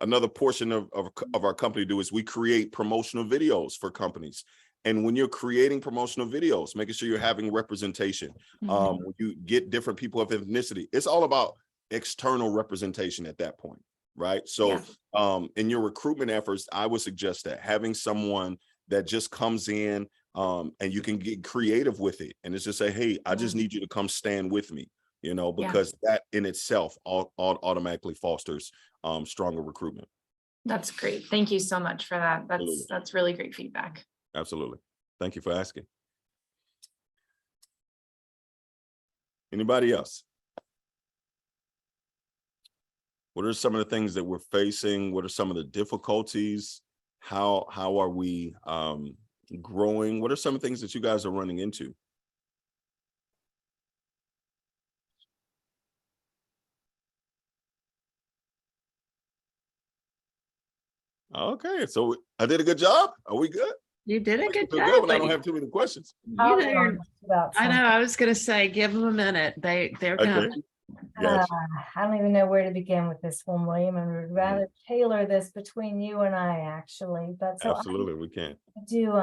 another portion of our company do is we create promotional videos for companies. And when you're creating promotional videos, making sure you're having representation, when you get different people of ethnicity, it's all about external representation at that point, right? So in your recruitment efforts, I would suggest that having someone that just comes in and you can get creative with it, and it's just say, hey, I just need you to come stand with me, because that in itself automatically fosters stronger recruitment. That's great. Thank you so much for that. That's really great feedback. Absolutely. Thank you for asking. Anybody else? What are some of the things that we're facing? What are some of the difficulties? How are we growing? What are some of the things that you guys are running into? Okay, so I did a good job. Are we good? You did a Makes me good feel job. good when I but don't have too many questions. I'll know, be you're- honest about I know, something. I was gonna say, give them a minute. They're Okay. coming. Gotcha. I don't even know where to begin with this one, William, and would rather tailor this between you and I, actually. But so Absolutely, we can. I do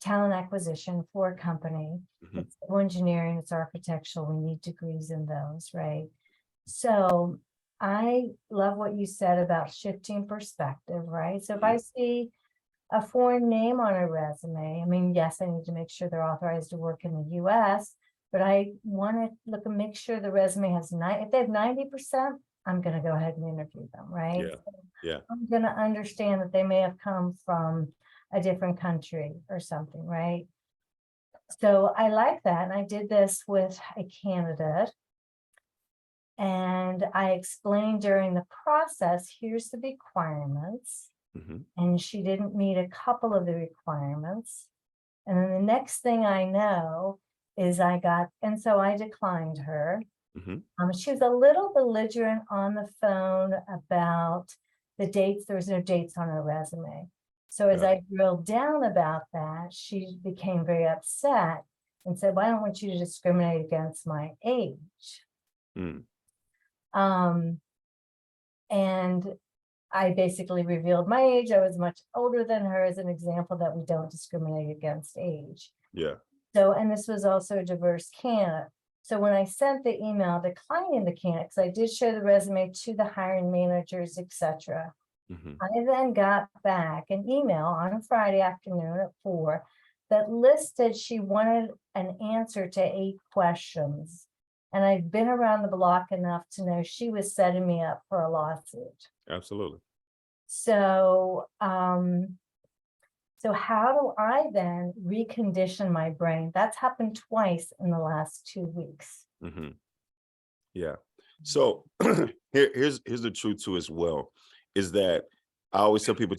talent acquisition for a company. Mhm. It's civil engineering, it's architectural, we need degrees in those, right? So I love what you said about shifting perspective, right? So if I see a foreign name on a resume. I mean, yes, I need to make sure they're authorized to work in the US, but I want to look and make sure the resume has if they have 90%, I'm going to go ahead and interview them, right? Yeah. So Yeah. I'm going to understand that they may have come from a different country or something, right? So I like that. And I did this with a candidate. And I explained during the process, here's the requirements. Mhm. And she didn't meet a couple of the requirements. And then the next thing I know is and so I declined her. Mhm. She was a little belligerent on the phone about the dates. There was no dates on her resume. So as Yeah. I drilled down about that, she became very upset and said, well, I don't want you to discriminate against my age. Mm. And I basically revealed my age. I was much older than her as an example that we don't discriminate against age. Yeah. So, and this was also a diverse candidate. So when I sent the email declining the candidate, because I did show the resume to the hiring managers, etc. Mhm. I then got back an email on Friday afternoon at 4 that listed she wanted an answer to 8 questions. And I'd been around the block enough to know she was setting me up for a lawsuit. Absolutely. So, so how do I then recondition my brain? That's happened twice in the last 2 weeks. Mhm. Yeah. So here's the truth too as well, is that I always tell people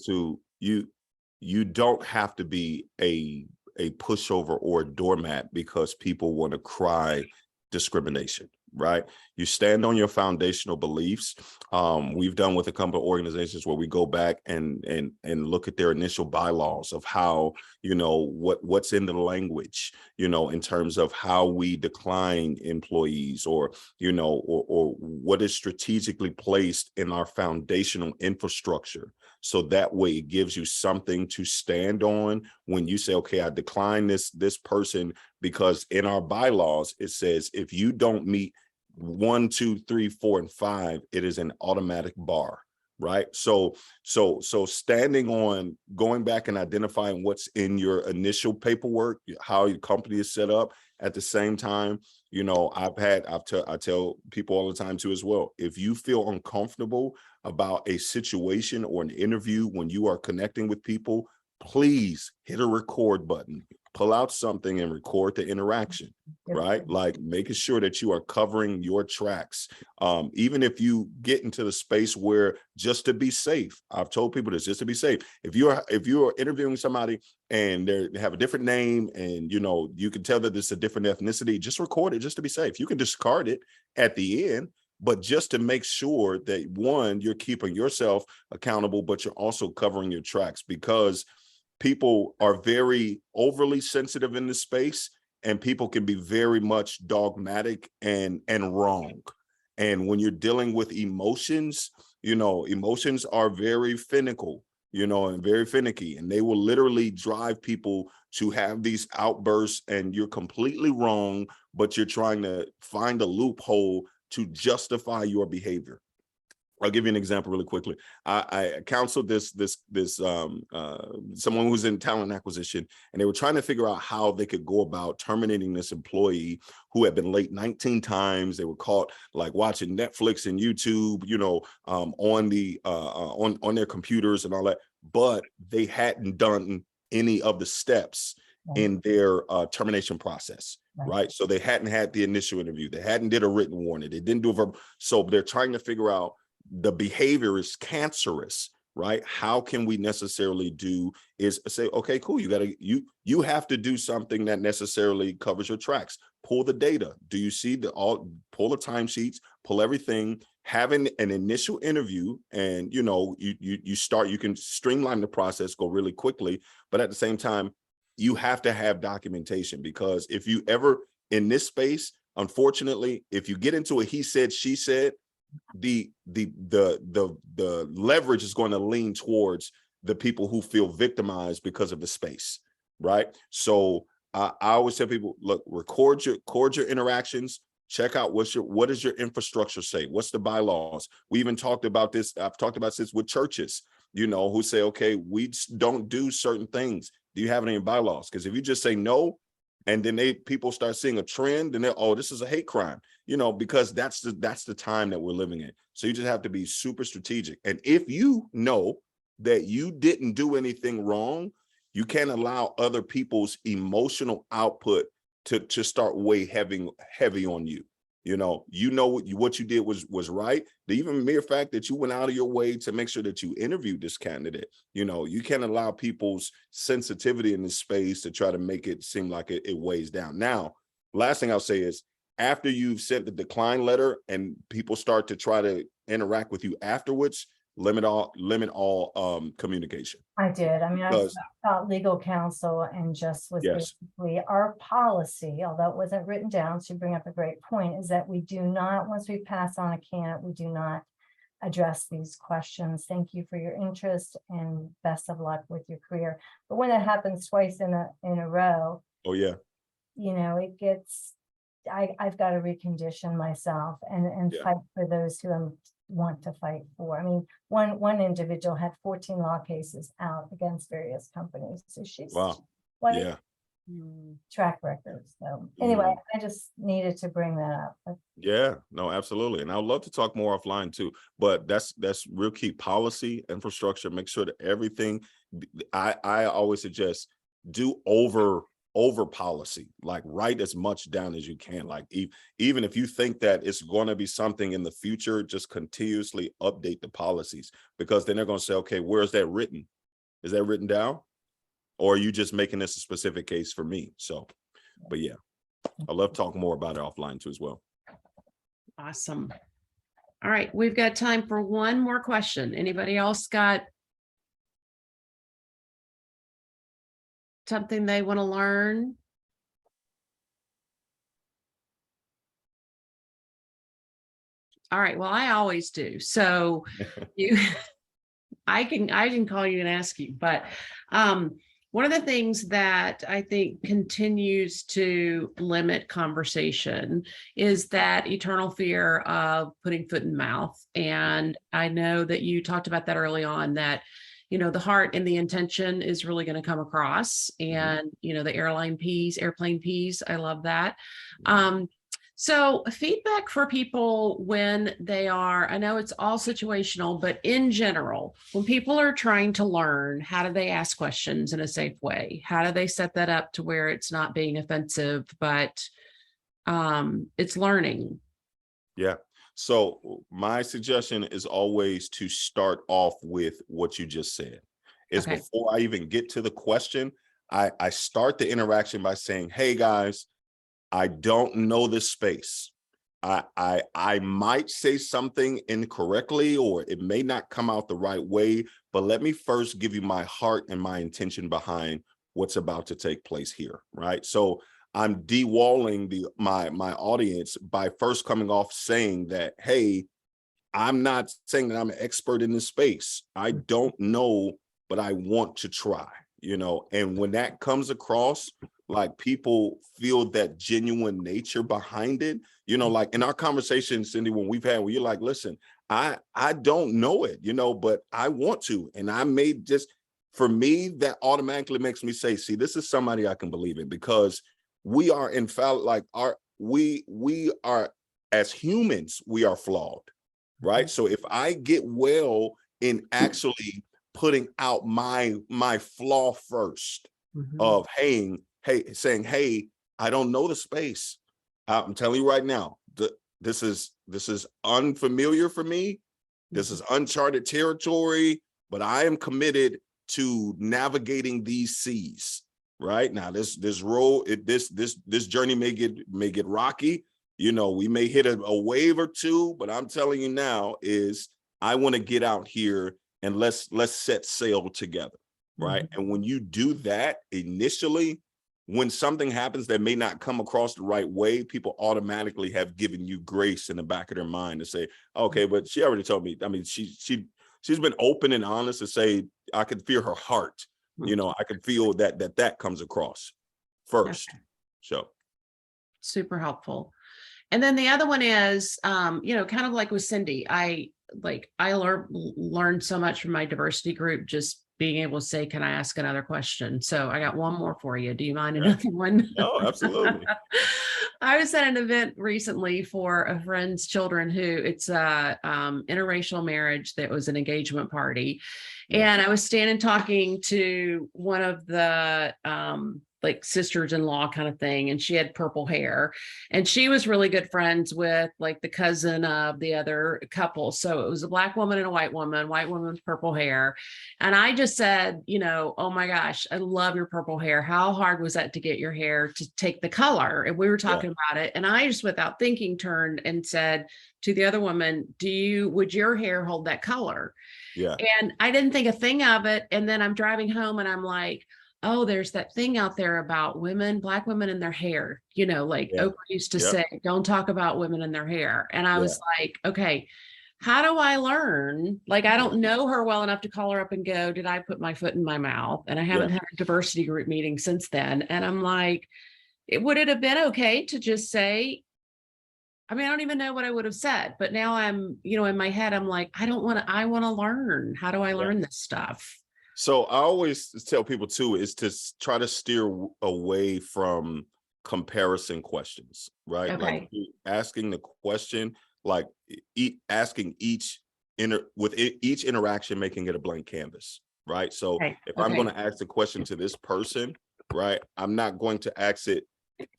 you don't have to be a pushover or a doormat because people want to cry discrimination, right? You stand on your foundational beliefs. We've done with a couple of organizations where we go back and look at their initial bylaws of how, what's in the language, in terms of how we decline employees, or or what is strategically placed in our foundational infrastructure. So that way it gives you something to stand on when you say, okay, I decline this person, because in our bylaws, it says if you don't meet 1, 2, 3, 4, and 5, it is an automatic bar. Right. So standing on going back and identifying what's in your initial paperwork, how your company is set up. At the same time, I tell people all the time too as well, if you feel uncomfortable about a situation or an interview when you are connecting with people, please hit a record button, pull out something and record the interaction, right? Like making sure that you are covering your tracks. Even if you get into the space where, just to be safe, I've told people this, just to be safe. If you're interviewing somebody and they have a different name and, you can tell that it's a different ethnicity, just record it just to be safe. You can discard it at the end, but just to make sure that, one, you're keeping yourself accountable, but you're also covering your tracks, because people are very overly sensitive in this space, and people can be very much dogmatic and wrong. And when you're dealing with emotions, emotions are very finicky, and very finicky, and they will literally drive people to have these outbursts, and you're completely wrong, but you're trying to find a loophole to justify your behavior. I'll give you an example really quickly. I counseled someone who's in talent acquisition, and they were trying to figure out how they could go about terminating this employee who had been late 19 times. They were caught like watching Netflix and YouTube, on their computers and all that, but they hadn't done any of the steps in their termination process. Right. So they hadn't had the initial interview. They hadn't did a written warning. They didn't do a verbal. So they're trying to figure out, the behavior is right? How can we necessarily say, okay, cool. You have to do something that necessarily covers your tracks. Pull the data. Do you see pull the timesheets, pull everything, having an initial interview, and you can streamline the process, go really quickly. But at the same time, you have to have documentation, because if you ever in this space, unfortunately, if you get into a he said, she said, the leverage is going to lean towards the people who feel victimized because of the space, right? So I always tell people, look, record your interactions, check out what does your infrastructure say, what's the bylaws. We even talked about this. I've talked about this with churches. who say, okay, we don't do certain things. Do you have any bylaws? Because if you just say no, and then people start seeing a trend, and oh, this is a hate crime, because that's the time that we're living in. So you just have to be super strategic. And if you know that you didn't do anything wrong, you can't allow other people's emotional output to start weighing heavy on you. What you did was right. The even mere fact that you went out of your way to make sure that you interviewed this candidate, you can't allow people's sensitivity in this space to try to make it seem like it weighs down. Now, last thing I'll say is, after you've sent the decline letter and people start to try to interact with you afterwards, limit all communication. I did. I mean, I Because- thought legal counsel and just was Yes. basically our policy, although it wasn't written down, so you bring up a great point, is that we do not, once we pass on a candidate, we do not address these questions. Thank you for your interest and best of luck with your career. But when it happens twice in a row, Oh yeah. it gets, I've got to recondition myself and Yeah. fight for those who I want to fight for. I mean, one individual had 14 law cases out against various companies. So she's Wow. quite Yeah. track record. So anyway, I just needed to bring that up. But Yeah, no, absolutely. And I'd love to talk more offline too, but that's real key. Policy, infrastructure, make sure that everything, I always suggest do over policy, like write as much down as you can. Like even if you think that it's going to be something in the future, just continuously update the policies, because then they're going to say, okay, where's that written? Is that written down? Or are you just making this a specific case for me? So, but yeah, I love talking more about it offline too as well. Awesome. All right, we've got time for one more question. Anybody else got something they want to learn? All right, well, I always do. So I can call you and ask you, but one of the things that I think continues to limit conversation is that eternal fear of putting foot in mouth. And I know that you talked about that early on, that the heart and the intention is really going to come across, and the airplane peas. I love that. So feedback for people when they are, I know it's all situational, but in general, when people are trying to learn, how do they ask questions in a safe way? How do they set that up to where it's not being offensive, but it's learning? Yeah. So my suggestion is always to start off with what you just said. Is Okay. Before I even get to the question, I start the interaction by saying, hey guys, I don't know this space. I might say something incorrectly, or it may not come out the right way, but let me first give you my heart and my intention behind what's about to take place here, right? So I'm de-walling my audience by first coming off saying that, hey, I'm not saying that I'm an expert in this space. I don't know, but I want to try, and when that comes across, like, people feel that genuine nature behind it, like in our conversation, Cindy, when you're like, listen, I don't know it, but I want to, and I may just, for me, that automatically makes me say, see, this is somebody I can believe in, because we are we are, as humans, we are flawed, right? So if I get well in actually putting out my flaw first, of saying, hey, I don't know the space. I'm telling you right now, this is unfamiliar for me. This is uncharted territory, but I am committed to navigating these seas. Right now, this journey may get rocky. We may hit a wave or two, but I'm telling you now, is I want to get out here and let's set sail together. Right. And when you do that initially, when something happens that may not come across the right way, people automatically have given you grace in the back of their mind to say, okay, but she already told me. I mean, she's been open and honest to say, I could feel her heart. I can feel that comes across first. Okay. So Super helpful. And then the other one is, kind of like with Cindy, like I learned so much from my diversity group, just being able to say, can I ask another question? So I got one more for you. Do you mind Yeah. another one? No, absolutely. I was at an event recently for a friend's children who it's a interracial marriage that was an engagement party. Yeah. And I was standing talking to one of the like sisters-in-law kind of thing, and she had purple hair, and she was really good friends with like the cousin of the other couple. So it was a Black woman and a white woman with purple hair. And I just said, you know, oh my gosh, I love your purple hair. How hard was that to get your hair to take the color? And we were talking about it. And I just, without thinking, turned and said to the other woman, would your hair hold that color? Yeah. And I didn't think a thing of it. And then I'm driving home and I'm like, oh, there's that thing out there about women, Black women and their hair, you know, like Yeah. Oprah used to Yep. say, don't talk about women and their hair. And I Yeah. was like, okay, how do I learn? Like, I don't know her well enough to call her up and go, did I put my foot in my mouth? And I haven't had a diversity group meeting since then. And I'm like, would it have been okay to just say, I mean, I don't even know what I would have said, but now I'm, you know, in my head, I'm like, I want to learn. How do I learn this stuff? So I always tell people too, is to try to steer away from comparison questions, right? Okay. Like asking the question, like asking each interaction, making it a blank canvas, right? So Okay. if I'm going to ask the question to this person, right, I'm not going to ask it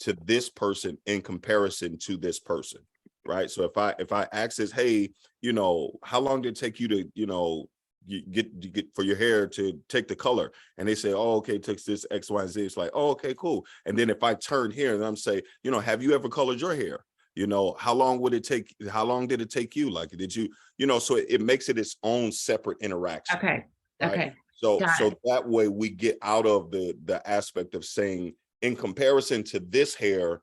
to this person in comparison to this person, right? So if I ask this, hey, you know, how long did it take you to, you know, you get for your hair to take the color? And they say, oh, okay, it takes this X, Y, Z. It's like, oh, okay, cool. And then if I turn here and I'm say, you know, have you ever colored your hair? You know, how long would it take? How long did it take you? Like, did you, you know, so it makes it its own separate interaction. Okay. Right? Okay. So Got it. that way we get out of the aspect of saying, in comparison to this hair,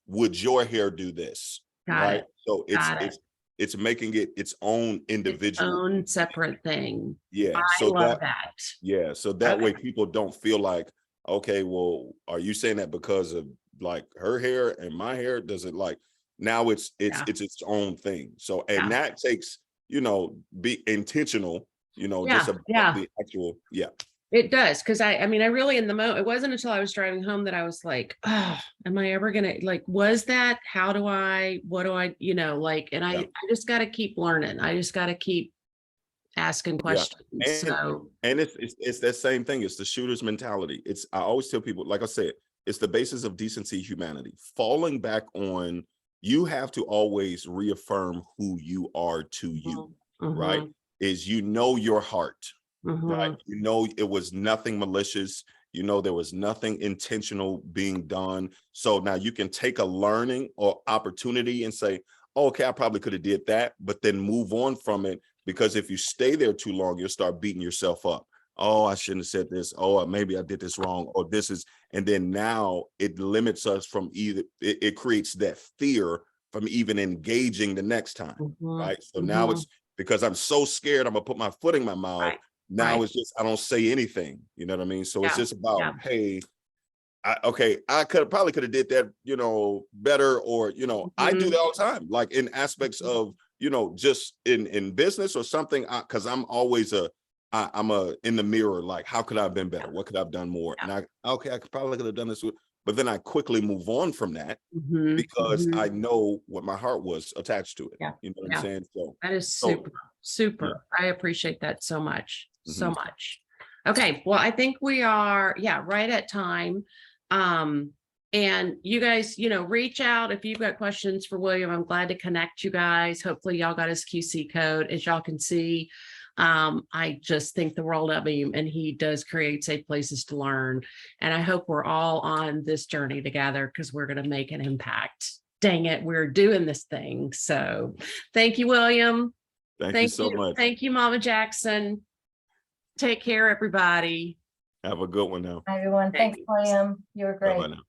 would your hair do this? Got right. it. So Got it. it's making it its own individual, own separate thing. yeah. I So love that. yeah. So that way Okay. people don't feel like, okay, well, are you saying that because of like her hair and my hair? Does it like now it's Yeah. its own thing. So and Yeah. that takes, you know, be intentional, you know, Yeah, just about yeah. the actual, yeah. It does. Cause I mean, I really in the moment, it wasn't until I was driving home that I was like, oh, am I ever gonna like, was that, what do I, you know, like, and Yeah. I just got to keep learning. I just got to keep asking questions. So And it's that same thing. It's the shooter's mentality. I always tell people, like I said, it's the basis of decency, humanity. Falling back on, you have to always reaffirm who you are to you, right? Is, you know, your heart, right? You know, it was nothing malicious. You know, there was nothing intentional being done. So now you can take a learning or opportunity and say, oh, okay, I probably could have did that, but then move on from it. Because if you stay there too long, you'll start beating yourself up. Oh, I shouldn't have said this. Oh, maybe I did this wrong. Or this is, and then now it limits us from it creates that fear from even engaging the next time, right? So now it's because I'm so scared, I'm gonna put my foot in my mouth. Right. Now it's just, I don't say anything. You know what I mean? So it's just about, hey, I probably could have did that, you know, better, or, you know, I do that all the time, like in aspects of, you know, just in business or something, because I'm always I'm in the mirror, like, how could I have been better? What could I have done more? And I probably could have done this, but then I quickly move on from that because I know what my heart was attached to it. Yeah. You know what I'm saying? So that is super. Yeah. I appreciate that so much, so much. Okay, well, I think we are, right at time. And you guys, you know, reach out if you've got questions for William. I'm glad to connect you guys. Hopefully y'all got his QC code. As y'all can see, I just think the world of him, and he does create safe places to learn. And I hope we're all on this journey together, because we're going to make an impact. Dang it, we're doing this thing. So thank you, William. Thank you so much. Thank you, Mama Jackson. Take care, everybody. Have a good one now. Everyone, thanks, William. You were great. Bye-bye now.